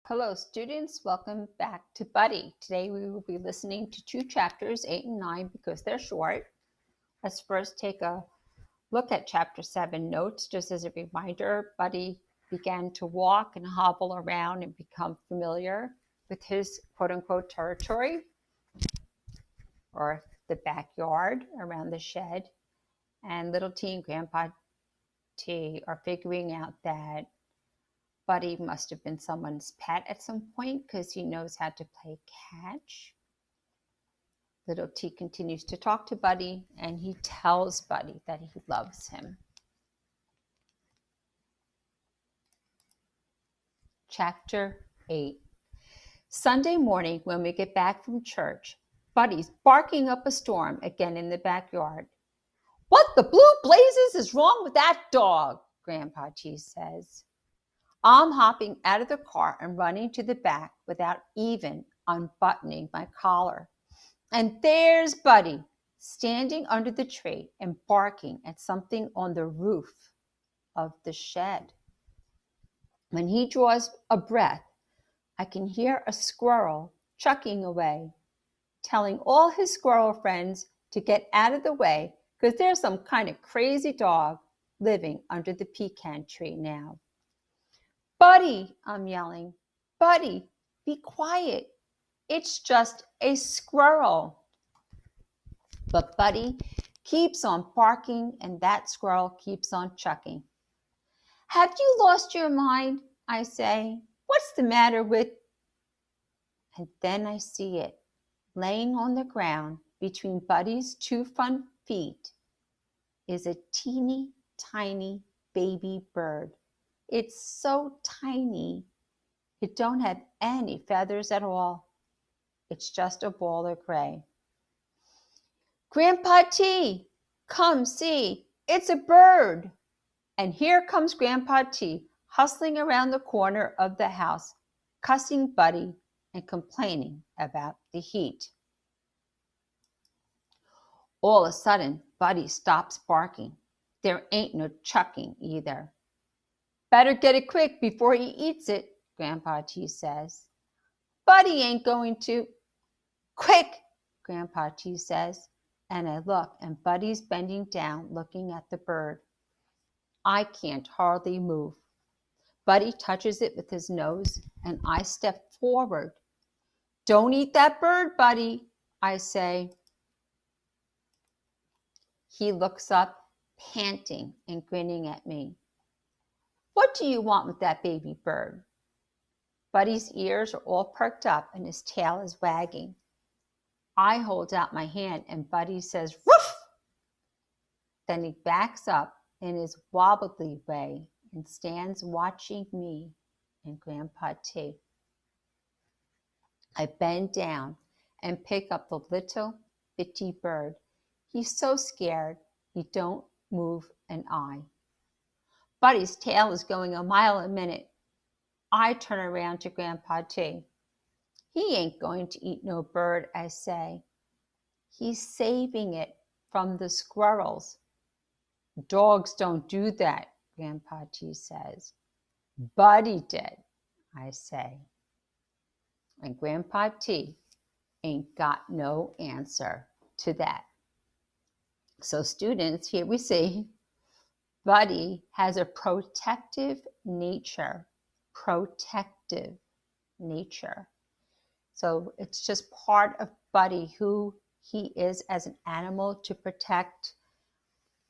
Hello students, welcome back to Buddy. Today we will be listening to two chapters, 8 and 9, because they're short. Let's first take a look at chapter 7 notes. Just as a reminder, Buddy began to walk and hobble around and become familiar with his quote-unquote territory, or the backyard around the shed. And Little T and Grandpa T are figuring out that Buddy must have been someone's pet at some point because he knows how to play catch. Little T continues to talk to Buddy, and he tells Buddy that he loves him. Chapter 8. Sunday morning, when we get back from church, Buddy's barking up a storm again in the backyard. "What the blue blazes is wrong with that dog?" Grandpa T says. I'm hopping out of the car and running to the back without even unbuttoning my collar. And there's Buddy, standing under the tree and barking at something on the roof of the shed. When he draws a breath, I can hear a squirrel chucking away, telling all his squirrel friends to get out of the way because there's some kind of crazy dog living under the pecan tree now. "Buddy," I'm yelling, "Buddy, be quiet. It's just a squirrel." But Buddy keeps on barking and that squirrel keeps on chucking. "Have you lost your mind?" I say. "What's the matter with—" And then I see it, laying on the ground between Buddy's two front feet is a teeny tiny baby bird. It's so tiny, it don't have any feathers at all. It's just a ball of gray. "Grandpa T, come see, it's a bird." And here comes Grandpa T, hustling around the corner of the house, cussing Buddy and complaining about the heat. All of a sudden, Buddy stops barking. There ain't no chucking either. "Better get it quick before he eats it," Grandpa T says. "Buddy ain't going to—" "Quick," Grandpa T says, and I look, and Buddy's bending down looking at the bird. I can't hardly move. Buddy touches it with his nose, and I step forward. "Don't eat that bird, Buddy," I say. He looks up, panting and grinning at me. "What do you want with that baby bird?" Buddy's ears are all perked up and his tail is wagging. I hold out my hand and Buddy says, "Woof!" Then he backs up in his wobbly way and stands watching me and Grandpa T. I bend down and pick up the little bitty bird. He's so scared he don't move an eye. Buddy's tail is going a mile a minute. I turn around to Grandpa T. "He ain't going to eat no bird," I say. "He's saving it from the squirrels." "Dogs don't do that," Grandpa T says. "Buddy did," I say. And Grandpa T ain't got no answer to that. So students, here we see Buddy has a protective nature. Protective nature. So it's just part of Buddy, who he is as an animal, to protect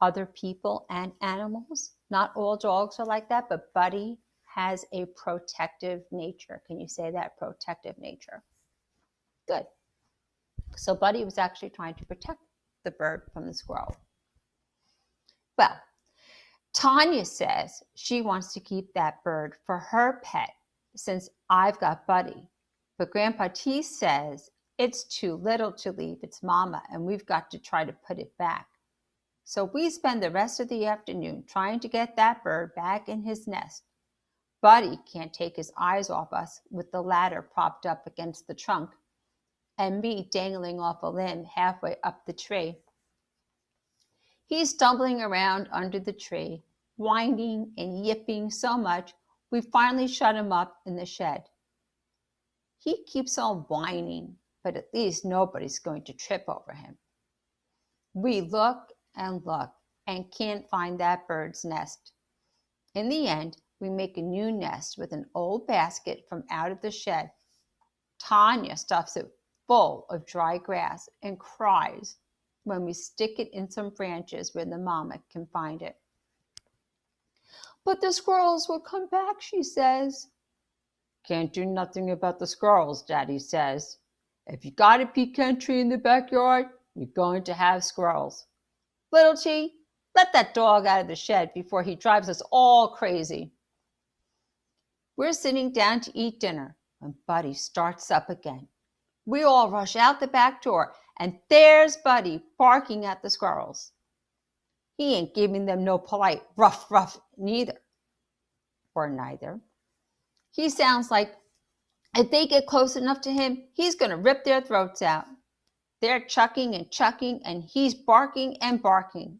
other people and animals. Not all dogs are like that, but Buddy has a protective nature. Can you say that? Protective nature. Good. So Buddy was actually trying to protect the bird from the squirrel. Well, Tanya says she wants to keep that bird for her pet since I've got Buddy. But Grandpa T says it's too little to leave its mama and we've got to try to put it back. So we spend the rest of the afternoon trying to get that bird back in his nest. Buddy can't take his eyes off us with the ladder propped up against the trunk and me dangling off a limb halfway up the tree. He's stumbling around under the tree, whining and yipping so much we finally shut him up in the shed. He keeps on whining, but at least nobody's going to trip over him. We look and can't find that bird's nest. In the end, we make a new nest with an old basket from out of the shed. Tanya stuffs it full of dry grass and cries when we stick it in some branches where the mama can find it. But the squirrels will come back, she says. Can't do nothing about the squirrels, Daddy says. If you got a pecan tree in the backyard, you're going to have squirrels. Little T, let that dog out of the shed before he drives us all crazy. We're sitting down to eat dinner when Buddy starts up again. We all rush out the back door, and there's Buddy barking at the squirrels. He ain't giving them no polite ruff, neither. Or neither. He sounds like if they get close enough to him, he's going to rip their throats out. They're chucking, and he's barking and barking.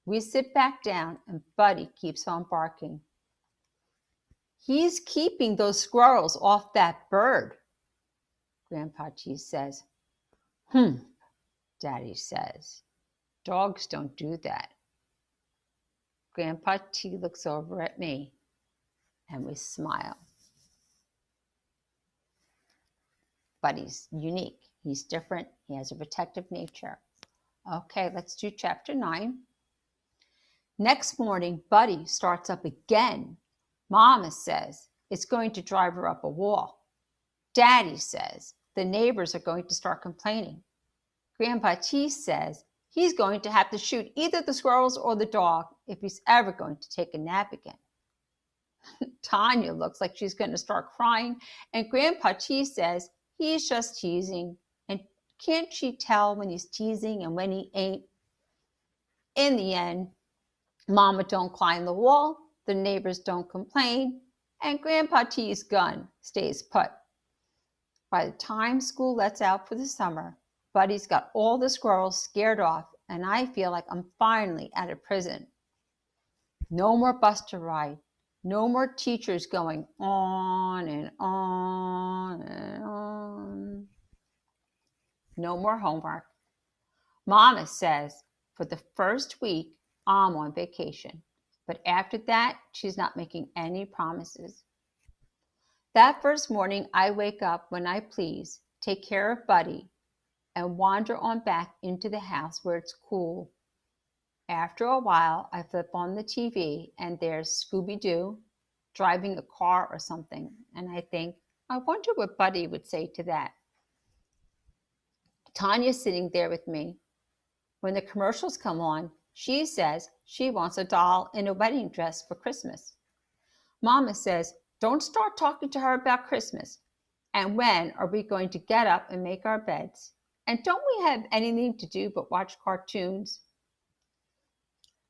We sit back down, and Buddy keeps on barking. He's keeping those squirrels off that bird, Grandpa T says. Daddy says. Dogs don't do that. Grandpa T looks over at me, and we smile. Buddy's unique. He's different. He has a protective nature. Okay, let's do chapter 9. Next morning, Buddy starts up again. Mama says it's going to drive her up a wall. Daddy says the neighbors are going to start complaining. Grandpa T says he's going to have to shoot either the squirrels or the dog if he's ever going to take a nap again. Tanya looks like she's going to start crying, and Grandpa T says he's just teasing. And can't she tell when he's teasing and when he ain't? In the end, Mama don't climb the wall, the neighbors don't complain, and Grandpa T's gun stays put. By the time school lets out for the summer, Buddy's got all the squirrels scared off, and I feel like I'm finally out of prison. No more bus to ride. No more teachers going on and on and on. No more homework. Mama says for the first week, I'm on vacation. But after that, she's not making any promises. That first morning, I wake up when I please, take care of Buddy, and wander on back into the house where it's cool. After a while, I flip on the TV, and there's Scooby-Doo driving a car or something, and I think, I wonder what Buddy would say to that. Tanya's sitting there with me. When the commercials come on, she says she wants a doll in a wedding dress for Christmas. Mama says, don't start talking to her about Christmas. And when are we going to get up and make our beds? And don't we have anything to do but watch cartoons?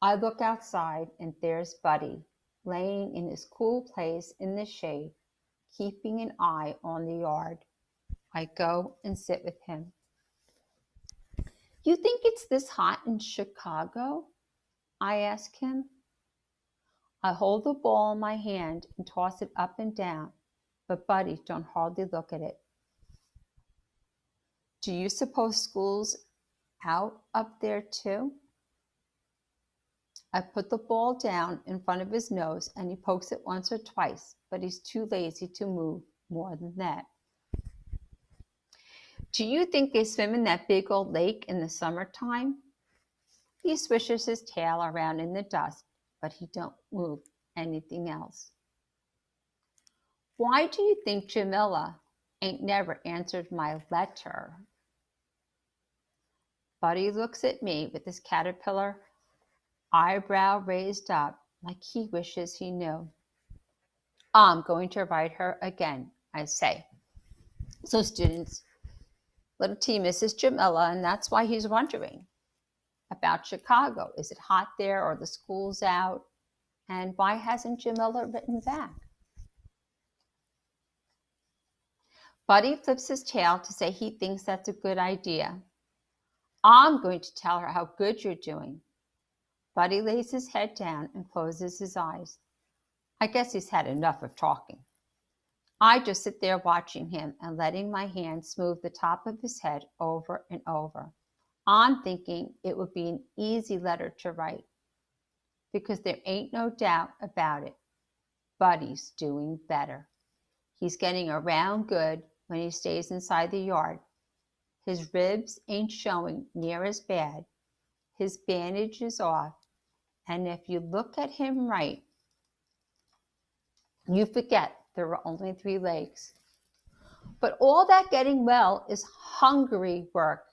I look outside, and there's Buddy, laying in his cool place in the shade, keeping an eye on the yard. I go and sit with him. You think it's this hot in Chicago? I ask him. I hold the ball in my hand and toss it up and down, but Buddy don't hardly look at it. Do you suppose school's out up there too? I put the ball down in front of his nose, and he pokes it once or twice, but he's too lazy to move more than that. Do you think they swim in that big old lake in the summertime? He swishes his tail around in the dust, but he don't move anything else. Why do you think Jamila ain't never answered my letter? Buddy looks at me with his caterpillar eyebrow raised up like he wishes he knew. I'm going to write her again, I say. So students, little T misses Jamila, and that's why he's wondering about Chicago. Is it hot there, or the school's out? And why hasn't Jamila written back? Buddy flips his tail to say he thinks that's a good idea. I'm going to tell her how good you're doing. Buddy lays his head down and closes his eyes. I guess he's had enough of talking. I just sit there watching him and letting my hand smooth the top of his head over and over. I'm thinking it would be an easy letter to write because there ain't no doubt about it. Buddy's doing better. He's getting around good when he stays inside the yard. His ribs ain't showing near as bad. His bandage is off. And if you look at him right, you forget there were only 3 legs. But all that getting well is hungry work.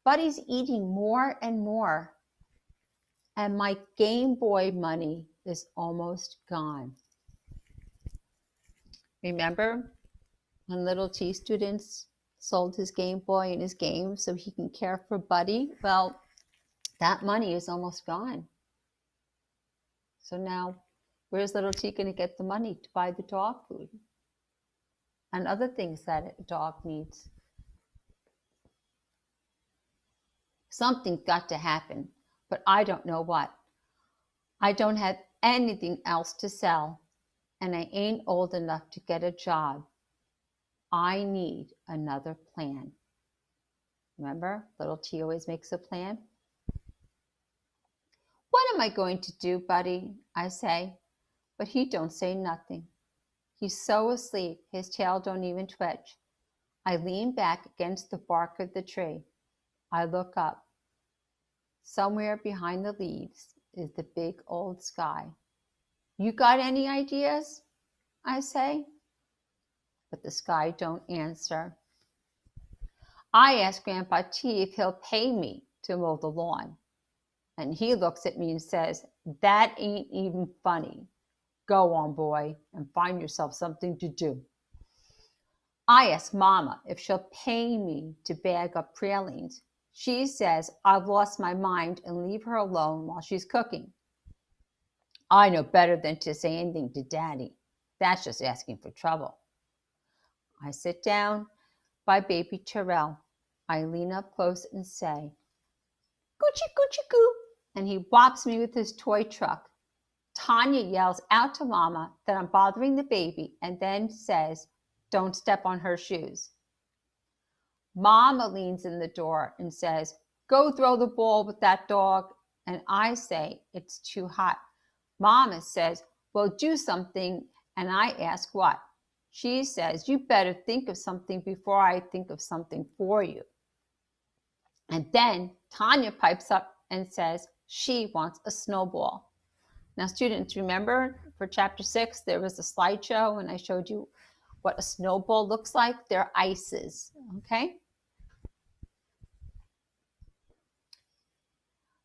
Buddy's eating more and more. And my Game Boy money is almost gone. Remember when little T students sold his Game Boy and his games so he can care for Buddy? Well, that money is almost gone. So now, where's little T going to get the money to buy the dog food and other things that a dog needs? Something's got to happen, but I don't know what. I don't have anything else to sell, and I ain't old enough to get a job. I need another plan. Remember, little T always makes a plan. What am I going to do, Buddy? I say, but he don't say nothing. He's so asleep, his tail don't even twitch. I lean back against the bark of the tree. I look up. Somewhere behind the leaves is the big old sky. You got any ideas? I say. But the sky don't answer. I ask Grandpa T if he'll pay me to mow the lawn. And he looks at me and says, that ain't even funny. Go on, boy, and find yourself something to do. I ask Mama if she'll pay me to bag up pralines. She says I've lost my mind and leave her alone while she's cooking. I know better than to say anything to Daddy. That's just asking for trouble. I sit down by baby Terrell. I lean up close and say, Goochie, goochie, goo. And he whops me with his toy truck. Tanya yells out to Mama that I'm bothering the baby and then says, don't step on her shoes. Mama leans in the door and says, go throw the ball with that dog. And I say, it's too hot. Mama says, well, do something. And I ask what? She says, you better think of something before I think of something for you. And then Tanya pipes up and says she wants a snowball. Now, students, remember for chapter 6, there was a slideshow and I showed you what a snowball looks like. They're ices, okay?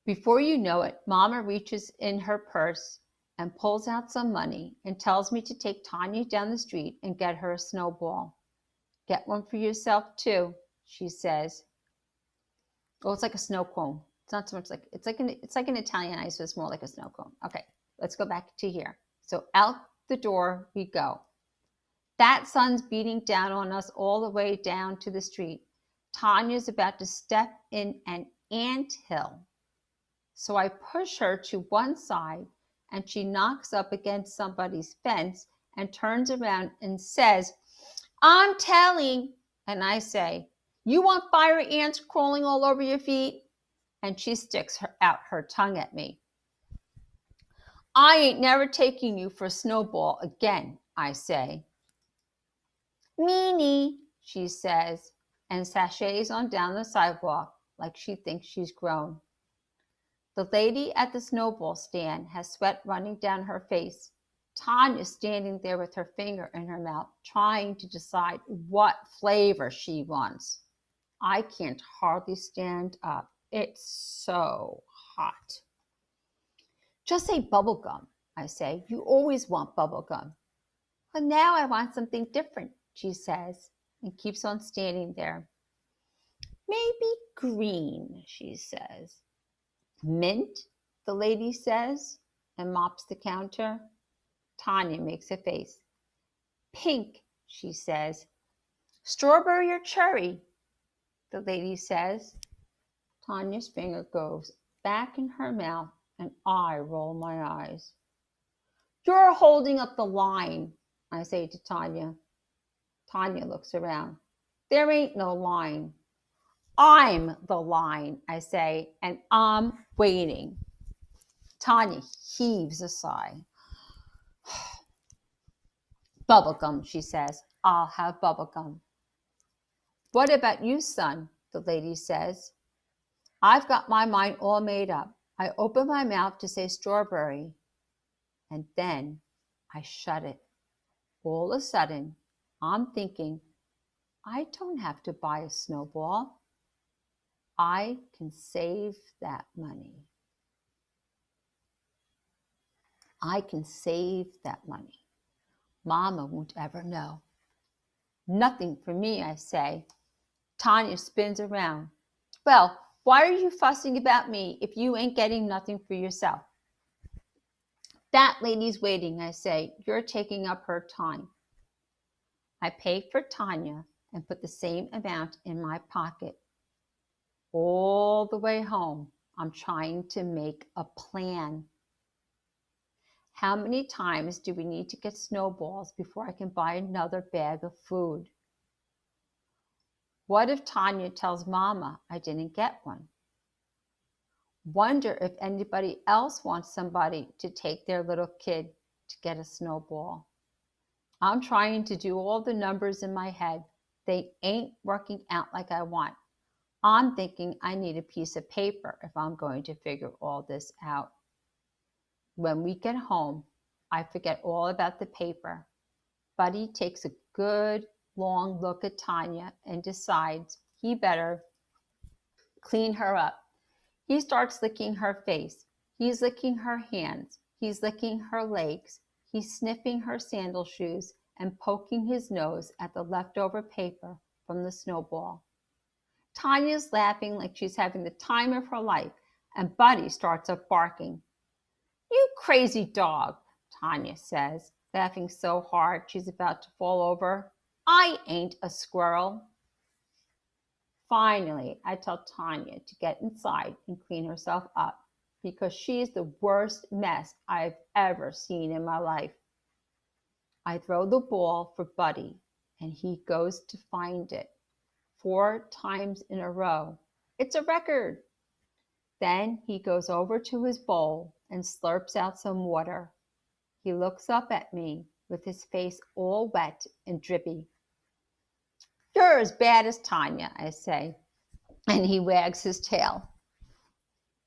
Before you know it, Mama reaches in her purse and pulls out some money and tells me to take Tanya down the street and get her a snowball. Get one for yourself too, she says. Oh, it's like a snow cone. It's not so much like, it's like an Italian ice, so it's more like a snow cone. Okay, let's go back to here. So out the door we go. That sun's beating down on us all the way down to the street. Tanya's about to step in an anthill. So I push her to one side and she knocks up against somebody's fence and turns around and says, I'm telling. And I say, you want fire ants crawling all over your feet? And she sticks out her tongue at me. I ain't never taking you for a snowball again, I say. Meanie, she says, and sashays on down the sidewalk like she thinks she's grown. The lady at the snowball stand has sweat running down her face. Tanya's standing there with her finger in her mouth, trying to decide what flavor she wants. I can't hardly stand up. It's so hot. Just say bubble gum, I say. You always want bubble gum. But now I want something different, she says, and keeps on standing there. Maybe green, she says. Mint, the lady says, and mops the counter. Tanya makes a face. Pink, she says. Strawberry or cherry, the lady says. Tanya's finger goes back in her mouth and I roll my eyes. You're holding up the line. I say to Tanya. Tanya looks around. There ain't no line. I'm the line, I say, and I'm waiting. Tanya heaves a sigh. Bubblegum, she says. I'll have bubblegum. What about you, son? The lady says. I've got my mind all made up. I open my mouth to say strawberry, and then I shut it. All of a sudden, I'm thinking, I don't have to buy a snowball. I can save that money. I can save that money. Mama won't ever know. Nothing for me, I say. Tanya spins around. Well, why are you fussing about me if you ain't getting nothing for yourself? That lady's waiting, I say. You're taking up her time. I pay for Tanya and put the same amount in my pocket. All the way home, I'm trying to make a plan. How many times do we need to get snowballs before I can buy another bag of food? What if Tanya tells Mama I didn't get one? Wonder if anybody else wants somebody to take their little kid to get a snowball. I'm trying to do all the numbers in my head. They ain't working out like I want. I'm thinking I need a piece of paper if I'm going to figure all this out. When we get home, I forget all about the paper. Buddy takes a good long look at Tanya and decides he better clean her up. He starts licking her face. He's licking her hands. He's licking her legs. He's sniffing her sandal shoes and poking his nose at the leftover paper from the snowball. Tanya's laughing like she's having the time of her life, and Buddy starts up barking. You crazy dog, Tanya says, laughing so hard she's about to fall over. I ain't a squirrel. Finally, I tell Tanya to get inside and clean herself up because she's the worst mess I've ever seen in my life. I throw the ball for Buddy, and he goes to find it 4 times in a row. It's a record. Then he goes over to his bowl and slurps out some water. He looks up at me with his face all wet and drippy. You're as bad as Tanya, I say, and he wags his tail.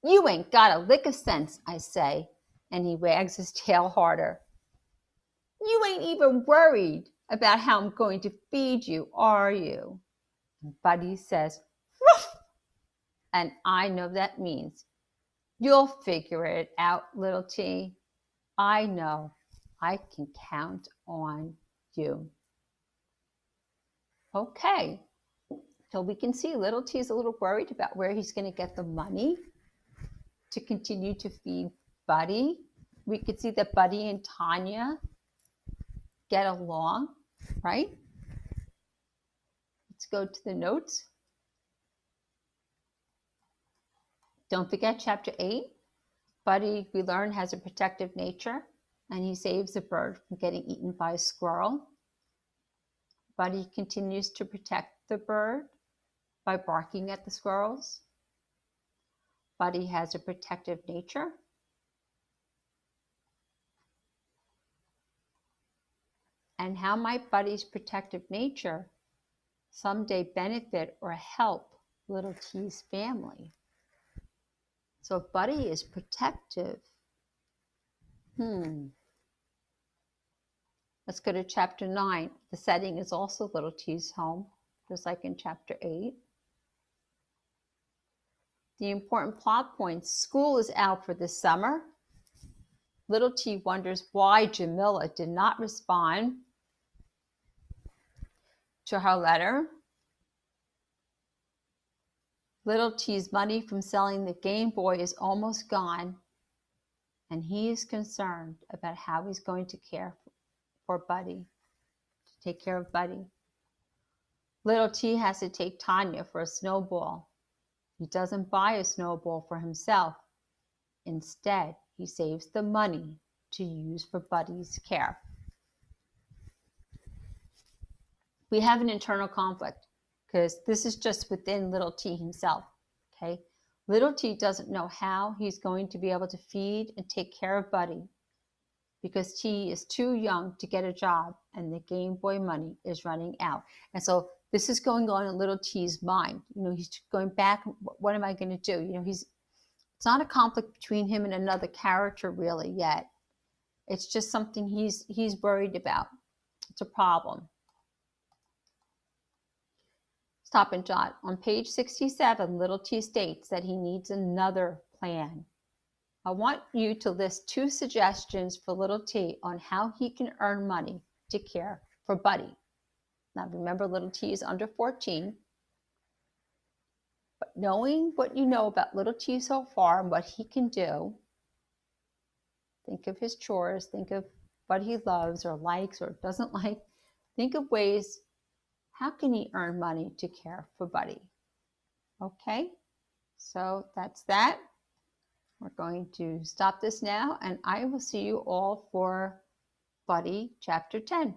You ain't got a lick of sense, I say, and he wags his tail harder. You ain't even worried about how I'm going to feed you, are you? And Buddy says, Ruff! And I know that means, you'll figure it out, little T. I know I can count on you. Okay, so we can see little T is a little worried about where he's going to get the money to continue to feed Buddy. We could see that Buddy and Tanya get along, right? Let's go to the notes. Don't forget chapter 8. Buddy, we learn, has a protective nature, and he saves a bird from getting eaten by a squirrel. Buddy continues to protect the bird by barking at the squirrels. Buddy has a protective nature. And how might Buddy's protective nature someday benefit or help little T's family? So if Buddy is protective, let's go to chapter 9. The setting is also little T's home, just like in chapter 8. The important plot points: school is out for this summer. Little T wonders why Jamila did not respond to her letter. Little T's money from selling the Game Boy is almost gone, and he is concerned about how he's going to care for Buddy, to take care of Buddy. Little T has to take Tanya for a snowball. He doesn't buy a snowball for himself. Instead, he saves the money to use for Buddy's care. We have an internal conflict because this is just within little T himself, okay? Little T doesn't know how he's going to be able to feed and take care of Buddy because T is too young to get a job and the Game Boy money is running out. And so this is going on in little T's mind. He's going back, what am I going to do? It's not a conflict between him and another character really yet. It's just something he's worried about. It's a problem. Stop and jot. On page 67, little T states that he needs another plan. I want you to list 2 suggestions for little T on how he can earn money to care for Buddy. Now remember, little T is under 14. But knowing what you know about little T so far and what he can do, think of his chores, think of what he loves or likes or doesn't like. Think of ways, how can he earn money to care for Buddy? Okay, so that's that. We're going to stop this now, and I will see you all for Buddy Chapter 10.